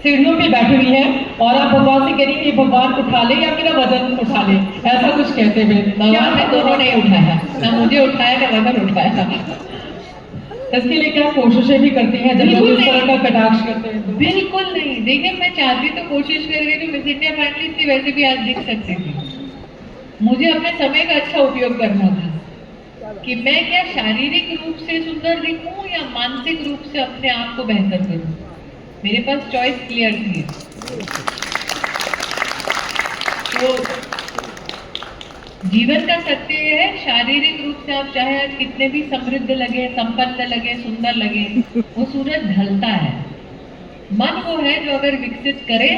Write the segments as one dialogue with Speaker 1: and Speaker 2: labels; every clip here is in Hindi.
Speaker 1: सीढ़ियों पे बैठी हुई हैं और आप भगवान से कह रही हैं भगवान उठा ले या मेरा वजन उठा ले, ऐसा कुछ कहते हुए।
Speaker 2: भगवान ने दोनों नहीं उठाया, ना मुझे उठाया ना वजन उठाया।
Speaker 1: इसके लिए क्या कोशिशें भी करती हैं जब लोग इस तरह का कटाक्ष करते हैं तो?
Speaker 2: बिल्कुल नहीं। देखिए मैं चाहती तो कोशिश कर रही थी, मिस इंडिया फाइनलिस्ट थी, वैसे भी आज दिख सकती थी। मुझे अपने समय का अच्छा उपयोग करना था कि मैं क्या शारीरिक रूप से सुंदर दिखूं या मानसिक रूप से अपने आप को बेहतर करूं। मेरे पास चॉइस क्लियर थी। तो जीवन का सत्य ये है, शारीरिक रूप से आप चाहे आज कितने भी समृद्ध लगे, संपन्न लगे, सुंदर लगे, वो सूरज ढलता है। मन वो है जो अगर विकसित करे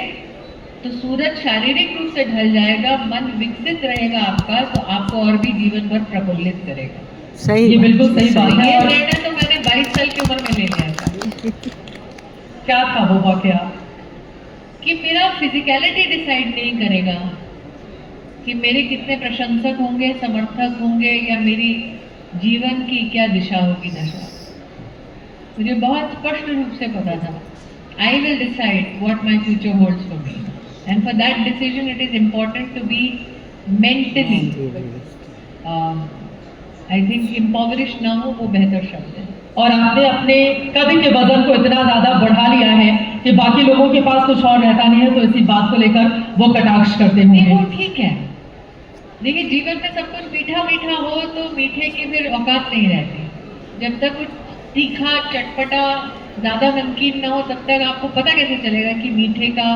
Speaker 2: तो सूरज शारीरिक रूप से ढल जाएगा, मन विकसित रहेगा आपका तो आपको और भी जीवन भर प्रफुल्लित करेगा।
Speaker 1: सही, ये बिल्कुल सही बात है।
Speaker 2: ये निर्णय तो मैंने 22 साल की उम्र में ले लिया था।
Speaker 1: क्या था वो वाकया?
Speaker 2: कि मेरा फिजिकलिटी डिसाइड नहीं करेगा कि मेरे कितने प्रशंसक होंगे, समर्थक होंगे, या मेरी जीवन की क्या दिशा होगी, दशा। मुझे बहुत स्पष्ट रूप से पता था, I will decide what my future holds for me, and for that decision it is important to be mentally, I think impoverished ना हो, वो बेहतर शब्द है।
Speaker 1: और आपने अपने कद के वजन को इतना ज्यादा बढ़ा लिया है कि बाकी लोगों के पास कुछ और रहता नहीं है, तो इसी बात को लेकर वो कटाक्ष करते होंगे।
Speaker 2: वो ठीक है। देखिए जीवन में सब कुछ मीठा मीठा हो तो मीठे की फिर औकात नहीं रहती। जब तक कुछ तीखा चटपटा ज्यादा नमकीन ना हो तब तक आपको पता कैसे चलेगा कि मीठे का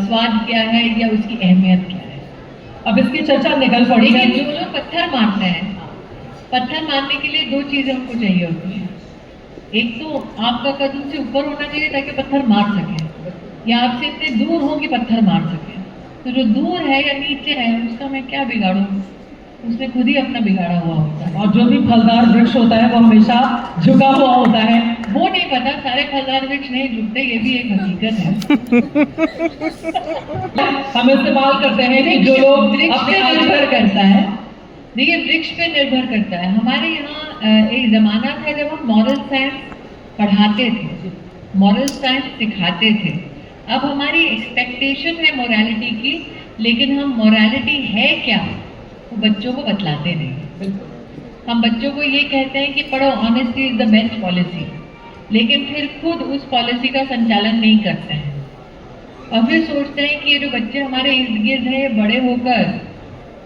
Speaker 2: स्वाद क्या है या उसकी अहमियत क्या है।
Speaker 1: अब इसकी चर्चा निकल पड़ी है।
Speaker 2: जो लोग पत्थर मारते हैं, पत्थर मारने के लिए दो चीजें हमको चाहिए होती है। एक तो आपका कद उनसे ऊपर होना चाहिए ताकि पत्थर मार सके, या आपसे इतने दूर हो कि पत्थर मार सके। तो जो दूर है या नीचे है उसका मैं क्या बिगाड़ूं, उसने खुद ही अपना बिगाड़ा हुआ होता है।
Speaker 1: और जो भी फलदार वृक्ष होता है वो हमेशा झुका हुआ होता है।
Speaker 2: वो नहीं पता, सारे फलदार वृक्ष नहीं झुकते, ये भी एक हकीकत है।
Speaker 1: हम इस्तेमाल करते हैं कि जो लोग
Speaker 2: वृक्ष पे निर्भर करता है। देखिए वृक्ष पे निर्भर करता है। हमारे यहाँ एक जमाना था जब हम मॉरल साइंस पढ़ाते थे, मॉरल साइंस सिखाते थे। अब हमारी एक्सपेक्टेशन है मोरालिटी की, लेकिन हम मोरालिटी है क्या वो बच्चों को बतलाते नहीं। हम बच्चों को ये कहते हैं कि पढ़ो, honesty is the best policy, लेकिन फिर खुद उस पॉलिसी का संचालन नहीं करते हैं। और फिर सोचते हैं कि ये जो बच्चे हमारे इर्द गिर्द है बड़े होकर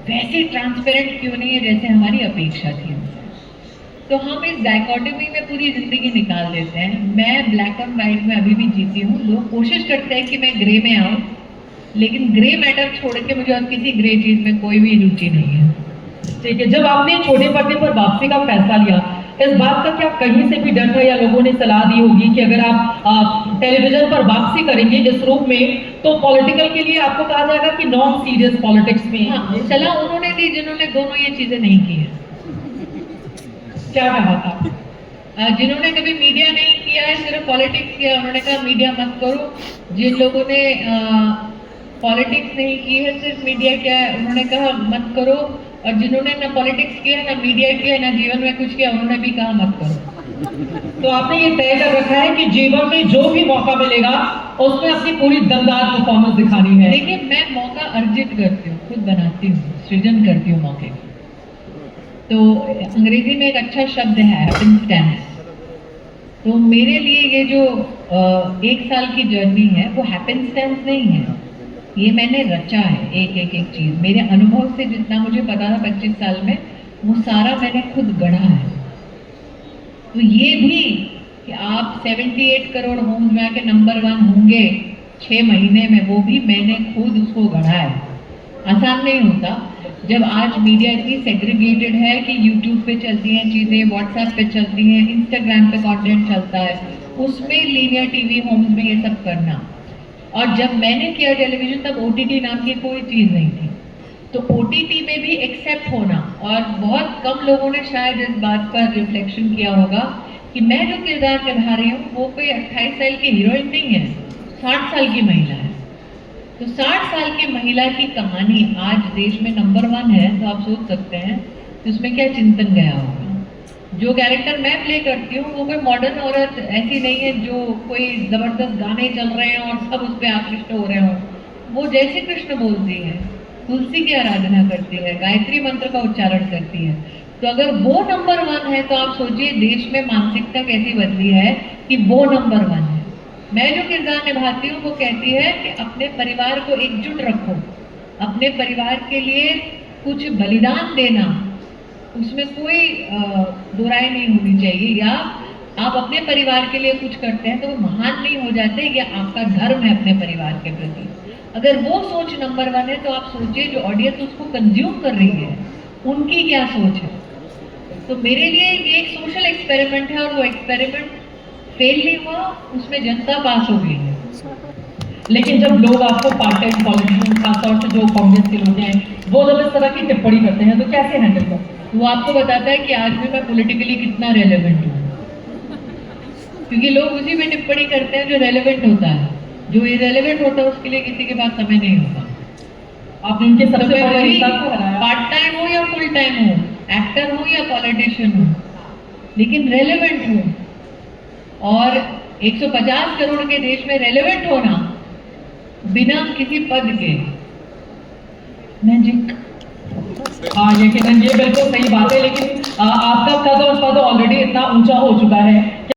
Speaker 2: वैसे ट्रांसपेरेंट क्यों नहीं है जैसे हमारी अपेक्षा थी हमसे। तो हम इस डायकोटमी में पूरी जिंदगी निकाल देते हैं। मैं ब्लैक एंड व्हाइट में अभी भी जीती हूँ। लोग कोशिश करते हैं कि मैं ग्रे में आऊँ, लेकिन ग्रे मैटर छोड़ के मुझे और किसी ग्रे चीज में कोई भी रुचि नहीं है।
Speaker 1: ठीक है, जब आपने छोटे पर्दे पर वापसी का फैसला लिया, इस बात का क्या कहीं से भी डर था या लोगों ने सलाह दी होगी कि अगर आप टेलीविजन पर वापसी करेंगे इस रूप में तो पॉलिटिकल के लिए आपको कहा जाएगा कि नॉन सीरियस पॉलिटिक्स में?
Speaker 2: हाँ, सलाह उन्होंने दी जिन्होंने दोनों ये चीजें नहीं की है।
Speaker 1: क्या कहा था?
Speaker 2: जिन्होंने कभी मीडिया नहीं किया है, सिर्फ पॉलिटिक्स किया, उन्होंने कहा मीडिया मत करो। जिन लोगों ने पॉलिटिक्स नहीं की है, सिर्फ मीडिया किया है, उन्होंने कहा मत करो। और जिन्होंने ना पॉलिटिक्स किया, ना मीडिया किया, ना जीवन में कुछ किया, उन्होंने भी कहा मत करो।
Speaker 1: तो आपने ये तय कर रखा है कि जीवन में जो भी मौका मिलेगा उसमें अपनी पूरी दमदार परफॉर्मेंस दिखानी है।
Speaker 2: देखिए मैं मौका अर्जित करती हूँ, खुद बनाती हूँ, सृजन करती हूँ मौके की। तो अंग्रेजी में एक अच्छा शब्द है हैपेंस्टेंस। तो मेरे लिए ये जो 1 साल की जर्नी है वो हैपेंस्टेंस नहीं है, ये मैंने रचा है। एक चीज मेरे अनुभव से जितना मुझे पता था 25 साल में, वो सारा मैंने खुद गढ़ा है। तो ये भी कि आप 78 करोड़ होम्स में आके नंबर 1 होंगे 6 महीने में, वो भी मैंने खुद उसको गढ़ा है। आसान नहीं होता जब आज मीडिया इतनी सेग्रीगेटेड है कि यूट्यूब पे चलती हैं चीज़ें, व्हाट्सएप पे चलती हैं, इंस्टाग्राम पे कंटेंट चलता है, उसमें लीनियर टीवी होम्स में ये सब करना। और जब मैंने किया टेलीविजन तब ओटीटी नाम की कोई चीज़ नहीं थी। तो ओटीटी में भी एक्सेप्ट होना, और बहुत कम लोगों ने शायद इस बात पर रिफ्लेक्शन किया होगा कि मैं जो किरदार निभा रही हूँ वो कोई 28 साल की हीरोइन नहीं है, 60 साल की महिला है। तो 60 साल की महिला की कहानी आज देश में नंबर 1 है, तो आप सोच सकते हैं कि उसमें क्या चिंतन गया होगा। जो कैरेक्टर मैं प्ले करती हूँ वो कोई मॉडर्न औरत ऐसी नहीं है जो कोई जबरदस्त गाने चल रहे हैं और सब उस पर आकृष्ट हो रहे हों। वो जैसे कृष्ण बोलती है, तुलसी की आराधना करती है, गायत्री मंत्र का उच्चारण करती है। तो अगर वो नंबर 1 है तो आप सोचिए देश में मानसिकता कैसी बदली है कि वो नंबर 1 है। मैं जो किरदार निभाती हूँ वो कहती है कि अपने परिवार को एकजुट रखो, अपने परिवार के लिए कुछ बलिदान देना, उसमें कोई दो राय नहीं होनी चाहिए। या आप अपने परिवार के लिए कुछ करते हैं तो वो महान नहीं हो जाते, या आपका धर्म है अपने परिवार के प्रति। अगर वो सोच नंबर 1 है तो आप सोचिए जो ऑडियंस उसको कंज्यूम कर रही है उनकी क्या सोच है। तो मेरे लिए ये एक सोशल एक्सपेरिमेंट है और वो एक्सपेरिमेंट फेल नहीं हुआ, उसमें जनता पास हो गई है।
Speaker 1: लेकिन जब लोग आपको पार्ट टाइम पॉलिटिशियन, खासतौर से जो कांग्रेस के लोग हैं, वो जब इस तरह की टिप्पणी करते हैं तो कैसे हैंडल करते हैं?
Speaker 2: वो आपको बताता है कि आज भी मैं पॉलिटिकली कितना रेलेवेंट हूँ, क्योंकि लोग उसी में टिप्पणी करते हैं जो रेलेवेंट होता है। जो इरेलेवेंट होता है उसके लिए किसी के पास समय नहीं होता।
Speaker 1: आपने इनके सबसे
Speaker 2: तो
Speaker 1: बड़े नेता को हराया।
Speaker 2: पार्ट टाइम हो या फुल टाइम हो, एक्टर हो या पॉलिटिशियन हो, लेकिन रेलेवेंट हो। और 150 करोड़ के देश में रेलेवेंट होना बिना किसी पद के, मैजिक।
Speaker 1: हाँ, ये बिल्कुल सही बात है। लेकिन आपका कद और पद ऑलरेडी इतना ऊंचा हो चुका है